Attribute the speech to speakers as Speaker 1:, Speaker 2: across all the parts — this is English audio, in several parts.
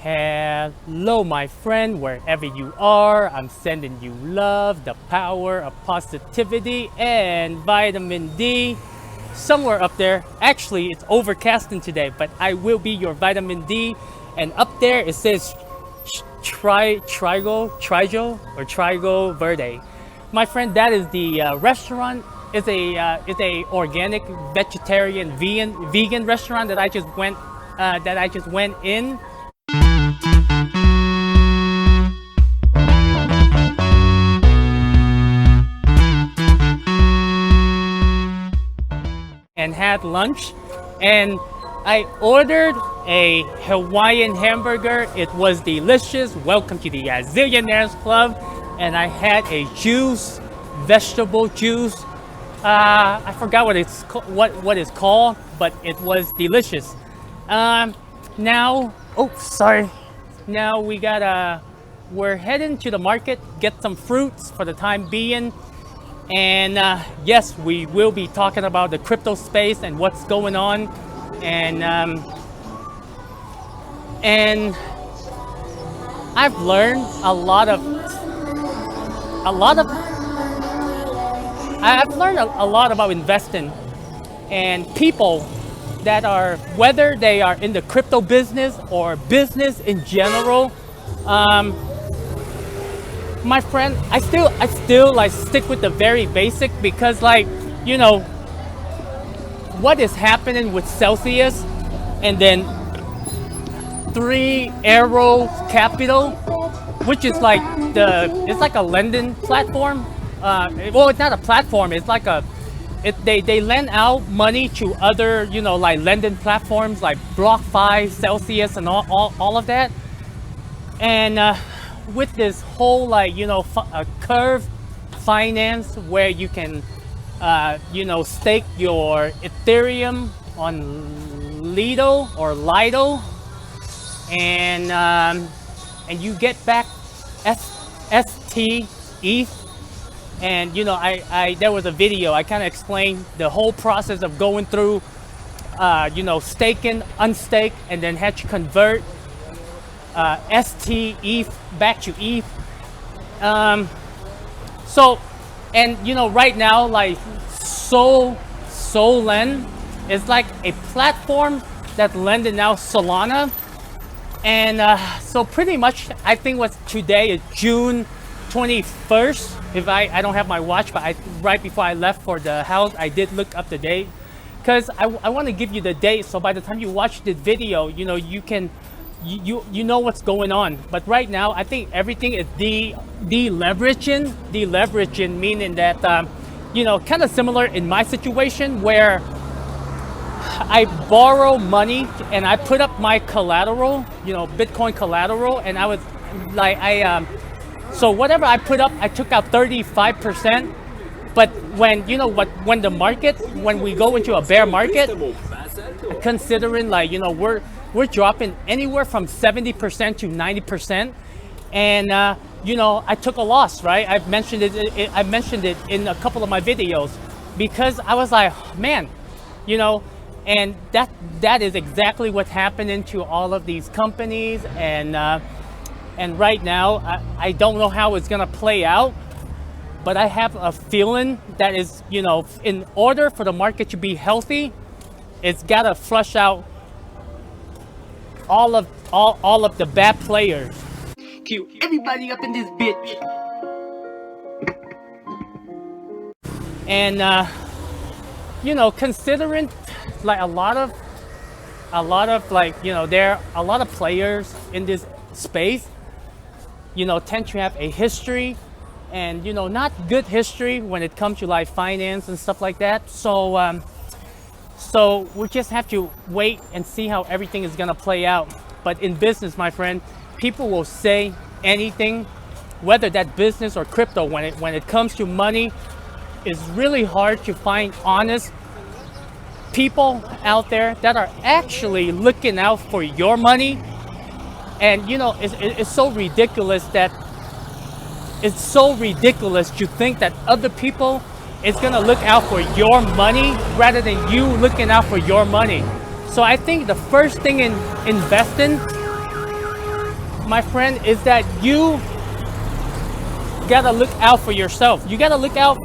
Speaker 1: Hello, my friend, wherever you are. I'm sending you love, the power of positivity, and vitamin D. Somewhere up there, actually, it's overcasting today, but I will be your vitamin D. And up there, it says Trigo Verde. My friend, that is the restaurant. It's a organic, vegetarian, vegan restaurant that I just went in. And had lunch, and I ordered a Hawaiian hamburger. It was delicious. Welcome to the Zillionaires Club. And I had a juice, vegetable juice. I forgot what it's called, but it was delicious. Now, oh sorry. Now we're heading to the market, get some fruits for the time being. And yes, we will be talking about the crypto space and what's going on. And I've learned a lot about investing, and people that are, whether they are in the crypto business or business in general. My friend, I still like stick with the very basic, because what is happening with Celsius, and then 3 Arrow Capital, which is it's like a lending platform. Well, it's not a platform. It's like they lend out money to other like lending platforms like BlockFi, Celsius, and all of that. And with this whole curve finance, where you can stake your Ethereum on Lido, and you get back ST ETH. And there was a video, I kind of explained the whole process of going through staking, unstake, and then had to convert ST ETH back to ETH. So, and right now, like Solen is like a platform that's lending out Solana. And so pretty much, I think today is June 21st. If I don't have my watch, but right before I left for the house, I did look up the date, because I want to give you the date, so by the time you watch this video, you can you know what's going on. But right now, I think everything is deleveraging, meaning that kind of similar in my situation, where I borrow money and I put up my collateral, Bitcoin collateral, and I was like, so whatever I put up, I took out 35%. But when when we go into a bear market, considering we're dropping anywhere from 70% to 90%, and I took a loss, right? I mentioned it in a couple of my videos, because I was like, man, and that is exactly what's happening to all of these companies. And right now, I don't know how it's gonna play out, but I have a feeling that is, in order for the market to be healthy, it's gotta flush out all of the bad players. Cue everybody up in this bitch. And considering like a lot of there are a lot of players in this space, tend to have a history, and not good history when it comes to finance and stuff like that. So we just have to wait and see how everything is gonna play out. But in business, my friend, people will say anything, whether that business or crypto. When it comes to money, it's really hard to find honest people out there that are actually looking out for your money. And it's so ridiculous to think that other people is gonna look out for your money rather than you looking out for your money. So I think the first thing in investing my friend, is that you gotta look out for yourself. You gotta look out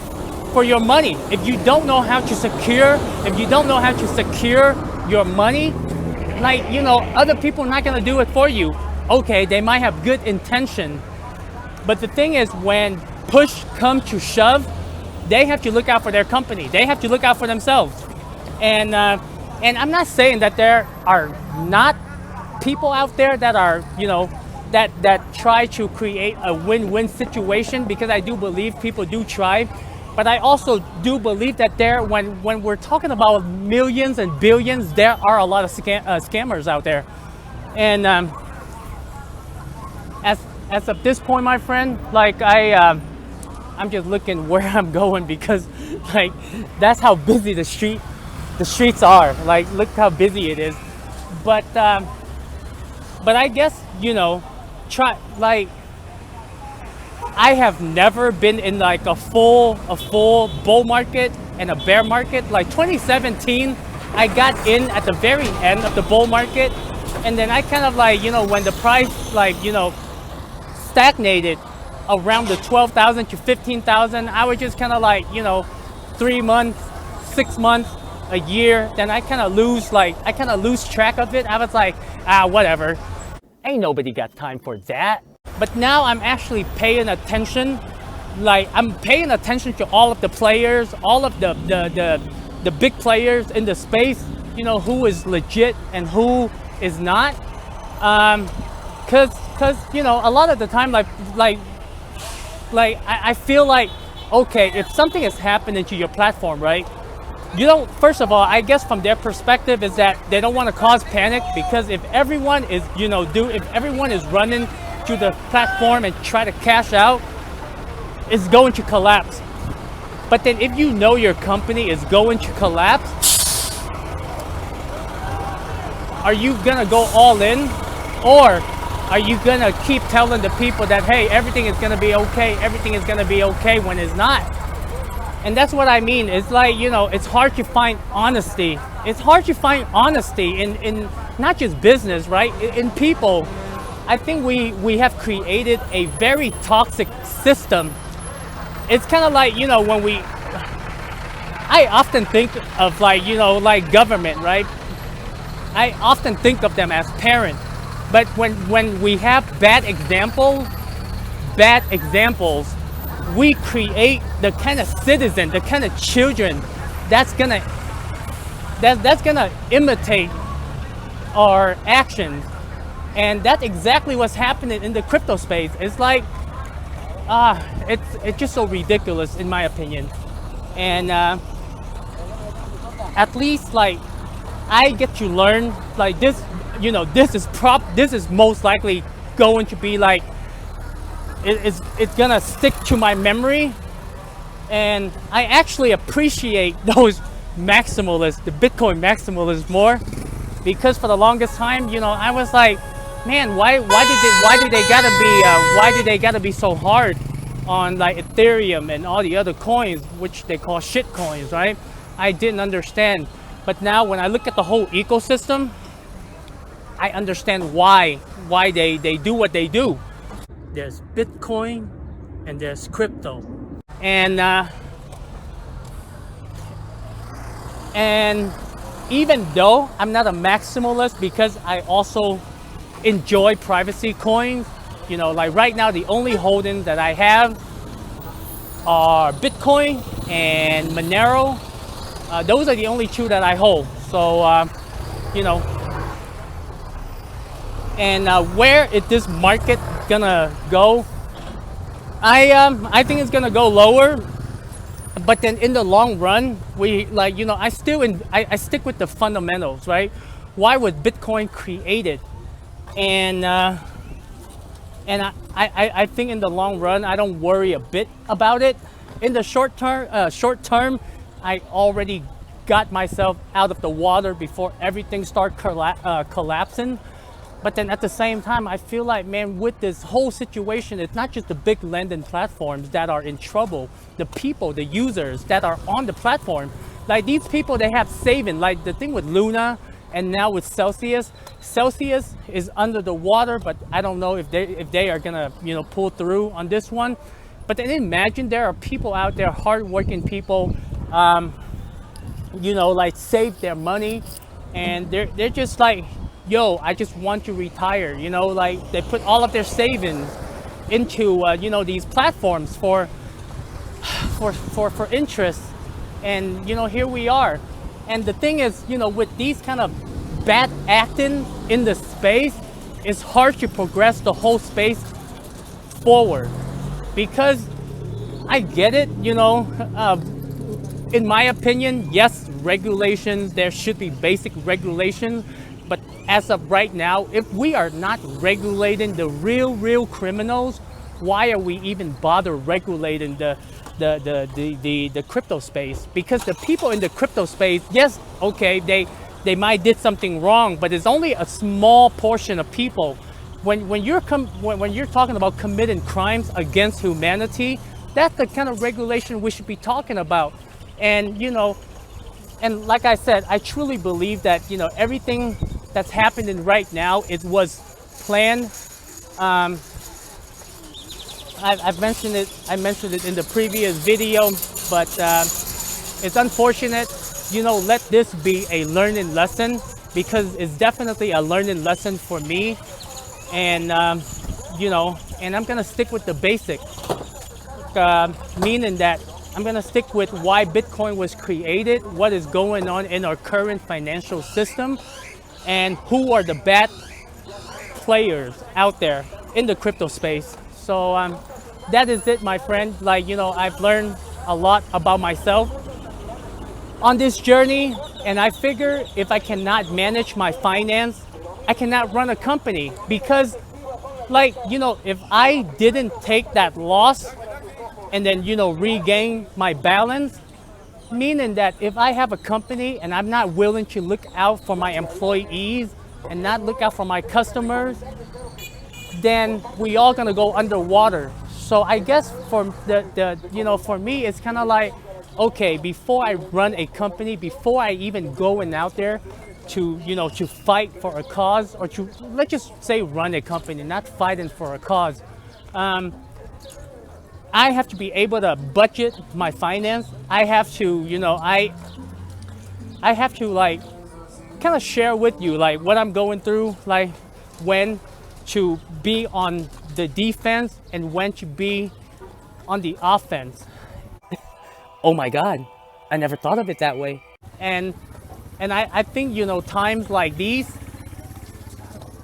Speaker 1: for your money. If you don't know how to secure, your money, like, you know, other people are not gonna do it for you. Okay, they might have good intention, but the thing is, when push comes to shove, they have to look out for their company. They have to look out for themselves. And I'm not saying that there are not people out there that are, you know, that try to create a win-win situation, because I do believe people do try. But I also do believe that when we're talking about millions and billions, there are a lot of scammers out there. And as of this point, my friend, like I'm just looking where I'm going, because like that's how busy the streets are. Like, look how busy it is. But I guess, you know, I have never been in like a full bull market and a bear market. Like 2017, I got in at the very end of the bull market, and then I kind of like, you know, when the price, like, you know, stagnated around the 12,000 to 15,000, I was just kind of like, you know, 3 months, 6 months, a year, then I kind of lose track of it. I was like, whatever. Ain't nobody got time for that. But now I'm actually paying attention. Like, I'm paying attention to all of the players, all of the big players in the space, you know, who is legit and who is not. Cause you know, a lot of the time, I feel like, okay, if something is happening to your platform, right? You don't, first of all, I guess from their perspective is that they don't want to cause panic, because if everyone is, you know, if everyone is running to the platform and try to cash out, it's going to collapse. But then if you know your company is going to collapse, are you gonna go all in? Or are you gonna keep telling the people that, hey, everything is gonna be okay, when it's not? And that's what I mean. It's like, you know, it's hard to find honesty. It's hard to find honesty in not just business, right? In people. I think we have created a very toxic system. It's kind of like, you know, I often think of, like, you know, like government, right? I often think of them as parents. But when we have bad examples, we create the kind of citizen, the kind of children that's gonna imitate our actions. And that's exactly what's happening in the crypto space. It's like, it's just so ridiculous, in my opinion. And at least, like, I get to learn, like, this, you know, this is most likely going to be like, it's gonna stick to my memory. And I actually appreciate those maximalists, the Bitcoin maximalists, more, because for the longest time, you know, I was like, man, why did they gotta be so hard on, like, Ethereum and all the other coins, which they call shit coins, right? I didn't understand. But now when I look at the whole ecosystem, I understand why they do what they do. There's Bitcoin and there's crypto. And even though I'm not a maximalist, because I also enjoy privacy coins, you know, like right now the only holdings that I have are Bitcoin and Monero. Those are the only two that I hold. So you know, and where is this market gonna go? I think it's gonna go lower, but then in the long run, I stick with the fundamentals, right? Why was Bitcoin created? And I think in the long run, I don't worry a bit about it. In the short term, I already got myself out of the water before everything started collapsing. But then at the same time, I feel like, man, with this whole situation, it's not just the big lending platforms that are in trouble. The people, the users that are on the platform, like these people, they have saving. Like the thing with Luna and now with Celsius. Celsius is under the water, but I don't know if they are gonna, you know, pull through on this one. But then imagine there are people out there, hardworking people, you know, like save their money, and they're just like, yo, I just want to retire. You know, like they put all of their savings into you know, these platforms for interest, and you know, here we are. And the thing is, you know, with these kind of bad acting in the space, it's hard to progress the whole space forward, because I get it, you know, in my opinion, yes, regulations, there should be basic regulations, but as of right now, if we are not regulating the real criminals, why are we even bother regulating the crypto space? Because the people in the crypto space, yes, okay, they might did something wrong, but it's only a small portion of people. When you're talking about committing crimes against humanity, that's the kind of regulation we should be talking about. And you know, and like I said, I truly believe that, you know, everything that's happening right now, it was planned. I've mentioned it. I mentioned it in the previous video, but it's unfortunate. You know, let this be a learning lesson, because it's definitely a learning lesson for me. And you know, and I'm gonna stick with the basic, meaning that I'm gonna stick with why Bitcoin was created, what is going on in our current financial system, and who are the bad players out there in the crypto space. So that is it, my friend. Like, you know, I've learned a lot about myself on this journey, and I figure if I cannot manage my finance, I cannot run a company. Because, like, you know, if I didn't take that loss and then, you know, regain my balance, meaning that if I have a company and I'm not willing to look out for my employees and not look out for my customers, then we all gonna go underwater. So I guess for the you know, for me, it's kind of like, okay, before I run a company, before I even going out there to, you know, to fight for a cause, or to, let's just say, run a company, not fighting for a cause, I have to be able to budget my finance. I have to, you know, I have to, like, kind of share with you, like, what I'm going through, like when to be on the defense and when to be on the offense. Oh my God, I never thought of it that way. And I think, you know, times like these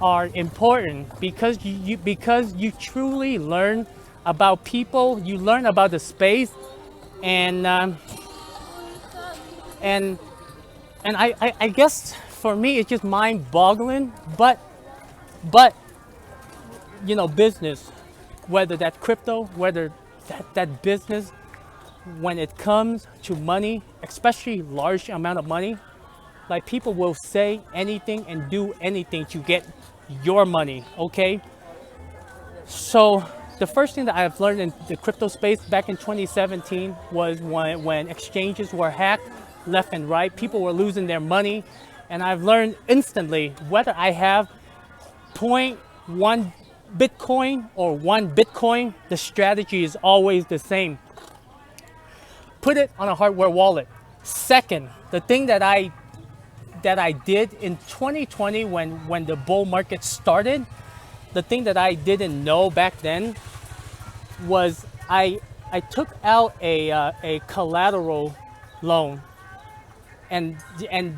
Speaker 1: are important, because you truly learn about people, you learn about the space, and I guess for me it's just mind-boggling, but you know, business, whether that crypto, whether that business, when it comes to money, especially large amount of money, like, people will say anything and do anything to get your money, okay? So the first thing that I've learned in the crypto space back in 2017 was when exchanges were hacked left and right, people were losing their money, and I've learned instantly, whether I have 0.1 Bitcoin or 1 Bitcoin, the strategy is always the same. Put it on a hardware wallet. Second, the thing that I did in 2020 when the bull market started, the thing that I didn't know back then was I took out a collateral loan, and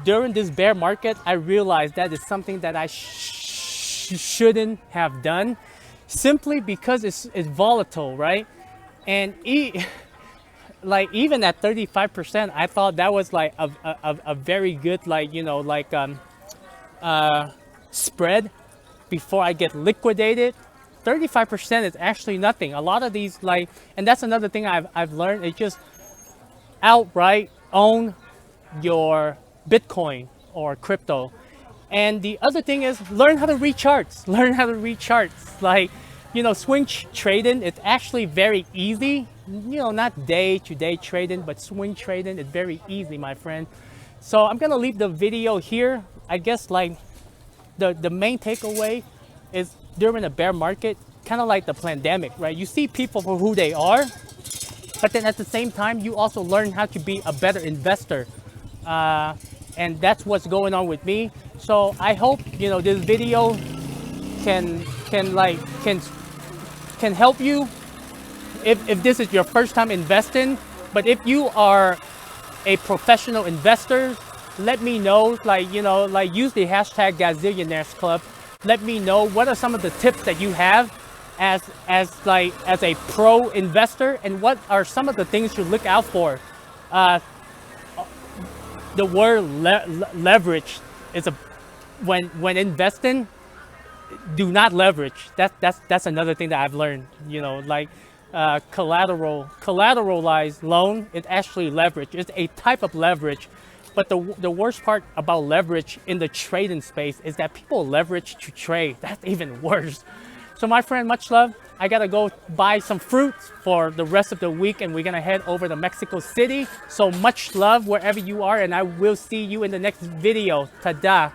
Speaker 1: during this bear market, I realized that is something that I shouldn't have done, simply because it's volatile, right? And like, even at 35%, I thought that was like a very good, like, you know, like spread before I get liquidated. 35% is actually nothing. A lot of these, like, and that's another thing I've learned, is just outright own your Bitcoin or crypto. And the other thing is, learn how to read charts. Learn how to read charts. Like, you know, swing trading, it's actually very easy. You know, not day-to-day trading, but swing trading is very easy, my friend. So I'm gonna leave the video here. I guess like the main takeaway is during a bear market, kind of like the pandemic, right? You see people for who they are, but then at the same time, you also learn how to be a better investor. And that's what's going on with me. So I hope this video can help you if this is your first time investing. But if you are a professional investor, let me know. Like use the hashtag Gazillionaires Club. Let me know what are some of the tips that you have as a pro investor, and what are some of the things you look out for. The word leverage is when investing, do not leverage. That's another thing that I've learned. Collateralized loan is actually leverage. It's a type of leverage. But the worst part about leverage in the trading space is that people leverage to trade. That's even worse. So my friend, much love. I gotta go buy some fruits for the rest of the week, and we're gonna head over to Mexico City. So much love wherever you are, and I will see you in the next video. Ta-da.